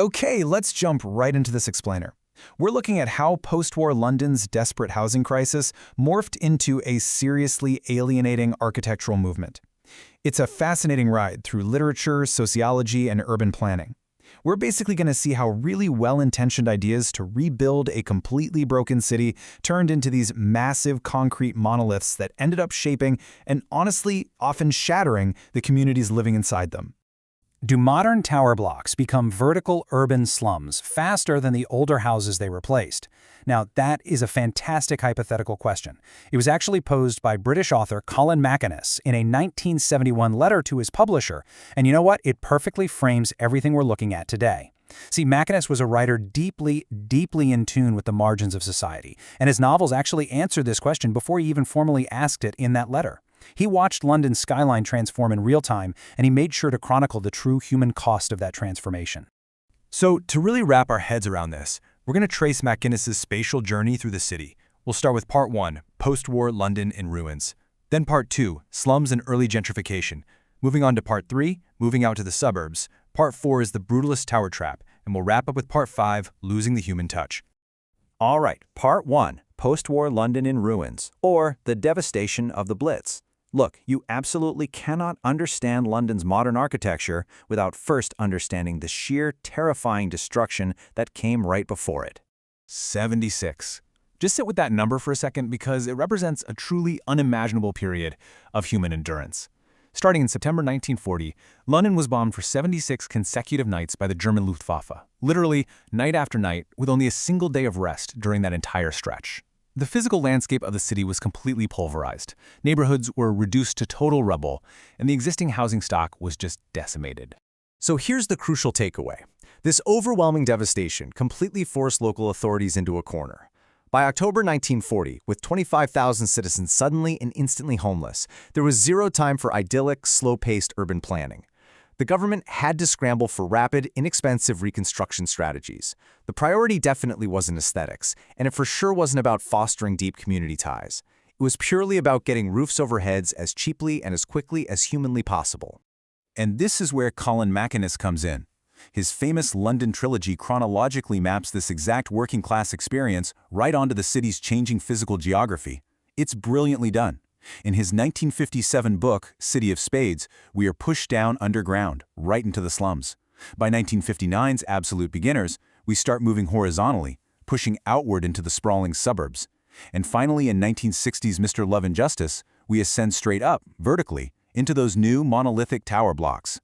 Okay, let's jump right into this explainer. We're looking at how post-war London's desperate housing crisis morphed into a seriously alienating architectural movement. It's a fascinating ride through literature, sociology, and urban planning. We're basically going to see how really well-intentioned ideas to rebuild a completely broken city turned into these massive concrete monoliths that ended up shaping and honestly often shattering the communities living inside them. Do modern tower blocks become vertical urban slums faster than the older houses they replaced? Now, that is a fantastic hypothetical question. It was actually posed by British author Colin MacInnes in a 1971 letter to his publisher, and you know what? It perfectly frames everything we're looking at today. See, MacInnes was a writer deeply in tune with the margins of society, and his novels actually answered this question before he even formally asked it in that letter. He watched London's skyline transform in real time, and he made sure to chronicle the true human cost of that transformation. So, to really wrap our heads around this, we're going to trace MacInnes' spatial journey through the city. We'll start with Part 1, post-war London in ruins. Then Part 2, slums and early gentrification. Moving on to Part 3, moving out to the suburbs. Part 4 is the brutalist tower trap, and we'll wrap up with Part 5, losing the human touch. All right, Part 1, post-war London in ruins, or the devastation of the Blitz. Look, you absolutely cannot understand London's modern architecture without first understanding the sheer, terrifying destruction that came right before it. 76. Just sit with that number for a second because it represents a truly unimaginable period of human endurance. Starting in September 1940, London was bombed for 76 consecutive nights by the German Luftwaffe, literally night after night, with only a single day of rest during that entire stretch. The physical landscape of the city was completely pulverized. Neighborhoods were reduced to total rubble, and the existing housing stock was just decimated. So here's the crucial takeaway. This overwhelming devastation completely forced local authorities into a corner. By October 1940, with 25,000 citizens suddenly and instantly homeless, there was zero time for idyllic, slow-paced urban planning. The government had to scramble for rapid, inexpensive reconstruction strategies. The priority definitely wasn't aesthetics, and it for sure wasn't about fostering deep community ties. It was purely about getting roofs over heads as cheaply and as quickly as humanly possible. And this is where Colin MacInnes comes in. His famous London trilogy chronologically maps this exact working-class experience right onto the city's changing physical geography. It's brilliantly done. In his 1957 book, City of Spades, we are pushed down underground, right into the slums. By 1959's Absolute Beginners, we start moving horizontally, pushing outward into the sprawling suburbs. And finally, in 1960's Mr. Love and Justice, we ascend straight up, vertically, into those new monolithic tower blocks.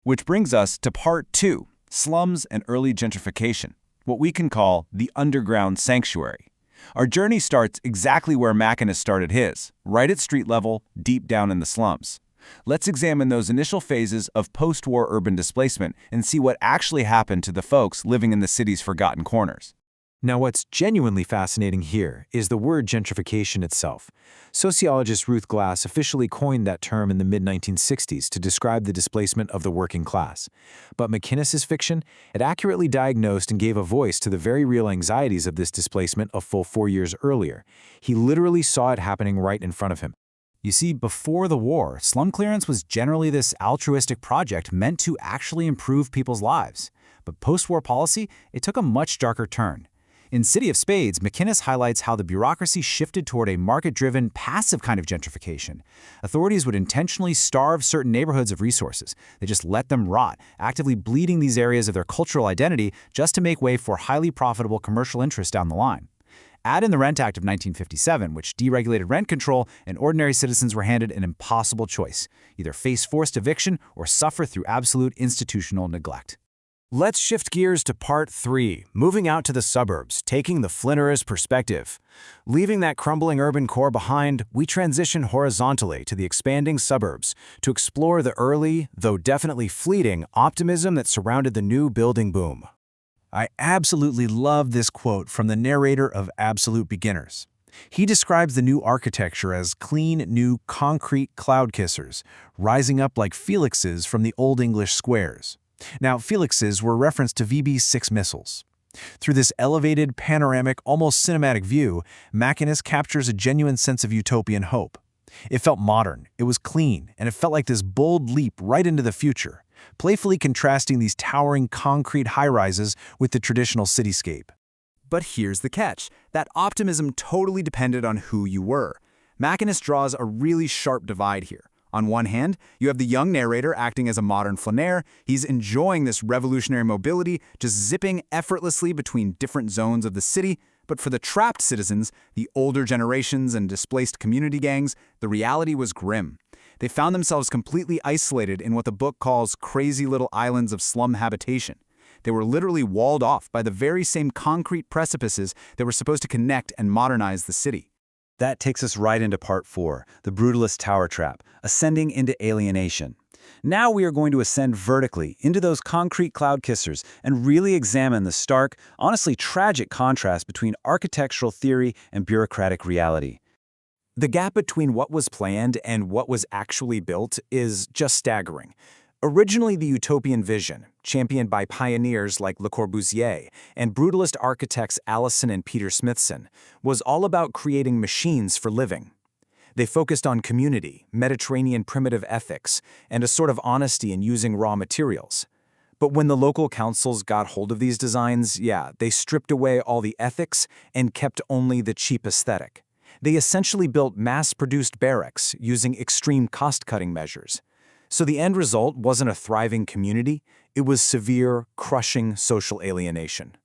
Which brings us to Part 2, slums and early gentrification, what we can call the underground sanctuary. Our journey starts exactly where MacInnes started his, right at street level, deep down in the slums. Let's examine those initial phases of post-war urban displacement and see what actually happened to the folks living in the city's forgotten corners. Now, what's genuinely fascinating here is the word gentrification itself. Sociologist Ruth Glass officially coined that term in the mid-1960s to describe the displacement of the working class. But MacInnes' fiction, it accurately diagnosed and gave a voice to the very real anxieties of this displacement a full 4 years earlier. He literally saw it happening right in front of him. You see, before the war, slum clearance was generally this altruistic project meant to actually improve people's lives. But post-war policy, it took a much darker turn. In City of Spades, MacInnes highlights how the bureaucracy shifted toward a market-driven, passive kind of gentrification. Authorities would intentionally starve certain neighborhoods of resources. They just let them rot, actively bleeding these areas of their cultural identity just to make way for highly profitable commercial interests down the line. Add in the Rent Act of 1957, which deregulated rent control, and ordinary citizens were handed an impossible choice: either face forced eviction or suffer through absolute institutional neglect. Let's shift gears to Part 3, moving out to the suburbs, taking the flinterist perspective. Leaving that crumbling urban core behind, we transition horizontally to the expanding suburbs to explore the early, though definitely fleeting, optimism that surrounded the new building boom. I absolutely love this quote from the narrator of Absolute Beginners. He describes the new architecture as clean, new concrete cloud kissers, rising up like felixes from the Old English squares. Now, felixes were reference to VB-6 missiles. Through this elevated, panoramic, almost cinematic view, MacInnes captures a genuine sense of utopian hope. It felt modern, it was clean, and it felt like this bold leap right into the future. playfully contrasting these towering concrete high-rises with the traditional cityscape. But here's the catch. That optimism totally depended on who you were. MacInnes draws a really sharp divide here. On one hand, you have the young narrator acting as a modern flaneur. He's enjoying this revolutionary mobility, just zipping effortlessly between different zones of the city. But for the trapped citizens, the older generations and displaced community gangs, the reality was grim. They found themselves completely isolated in what the book calls crazy little islands of slum habitation. They were literally walled off by the very same concrete precipices that were supposed to connect and modernize the city. That takes us right into part 4, the brutalist tower trap, ascending into alienation. Now we are going to ascend vertically into those concrete cloud kissers and really examine the stark, honestly tragic contrast between architectural theory and bureaucratic reality. The gap between what was planned and what was actually built is just staggering. Originally the utopian vision, championed by pioneers like Le Corbusier and brutalist architects Allison and Peter Smithson, was all about creating machines for living. They focused on community, Mediterranean primitive ethics, and a sort of honesty in using raw materials. But when the local councils got hold of these designs, they stripped away all the ethics and kept only the cheap aesthetic. They essentially built mass-produced barracks using extreme cost-cutting measures. So the end result wasn't a thriving community, it was severe, crushing social alienation.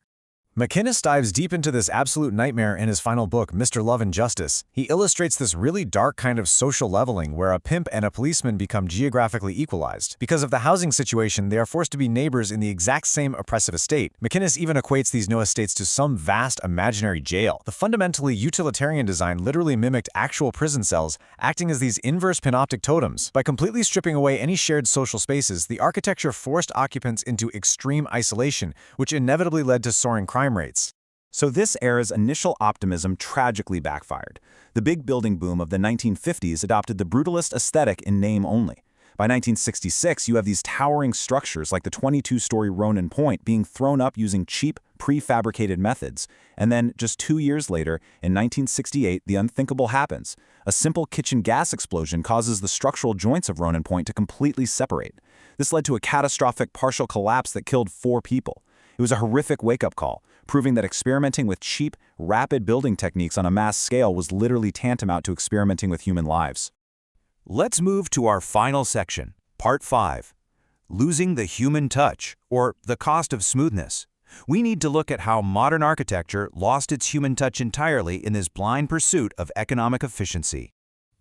MacInnes dives deep into this absolute nightmare in his final book, Mr. Love and Justice. He illustrates this really dark kind of social leveling where a pimp and a policeman become geographically equalized. Because of the housing situation, they are forced to be neighbors in the exact same oppressive estate. MacInnes even equates these new estates to some vast imaginary jail. The fundamentally utilitarian design literally mimicked actual prison cells, acting as these inverse panoptic totems. By completely stripping away any shared social spaces, the architecture forced occupants into extreme isolation, which inevitably led to soaring crime rates. So this era's initial optimism tragically backfired. The big building boom of the 1950s adopted the brutalist aesthetic in name only. By 1966, you have these towering structures like the 22-story Ronan Point being thrown up using cheap, prefabricated methods. And then, just 2 years later, in 1968, the unthinkable happens. A simple kitchen gas explosion causes the structural joints of Ronan Point to completely separate. This led to a catastrophic partial collapse that killed 4 people. It was a horrific wake-up call, proving that experimenting with cheap, rapid building techniques on a mass scale was literally tantamount to experimenting with human lives. Let's move to our final section, Part 5. Losing the human touch, or the cost of smoothness. We need to look at how modern architecture lost its human touch entirely in this blind pursuit of economic efficiency.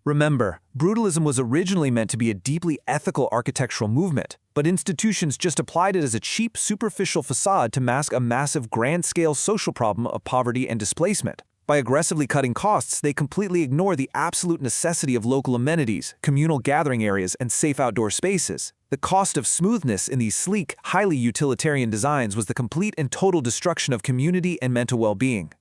Remember, brutalism was originally meant to be a deeply ethical architectural movement, but institutions just applied it as a cheap, superficial facade to mask a massive grand-scale social problem of poverty and displacement. By aggressively cutting costs, they completely ignore the absolute necessity of local amenities, communal gathering areas, and safe outdoor spaces. The cost of smoothness in these sleek, highly utilitarian designs was the complete and total destruction of community and mental well-being.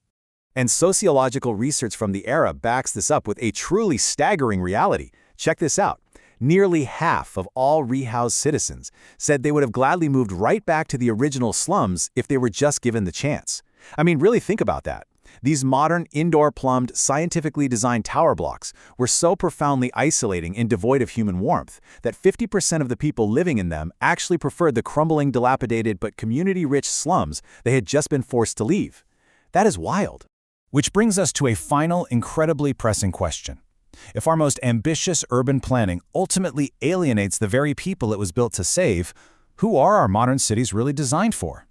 And sociological research from the era backs this up with a truly staggering reality. Check this out. Nearly half of all rehoused citizens said they would have gladly moved right back to the original slums if they were just given the chance. I mean, really think about that. These modern, indoor-plumbed, scientifically designed tower blocks were so profoundly isolating and devoid of human warmth that 50% of the people living in them actually preferred the crumbling, dilapidated, but community-rich slums they had just been forced to leave. That is wild. Which brings us to a final, incredibly pressing question. If our most ambitious urban planning ultimately alienates the very people it was built to save, who are our modern cities really designed for?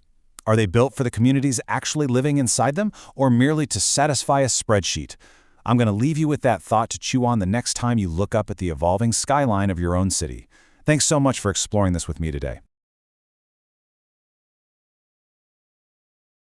Are they built for the communities actually living inside them, or merely to satisfy a spreadsheet? I'm going to leave you with that thought to chew on the next time you look up at the evolving skyline of your own city. Thanks so much for exploring this with me today.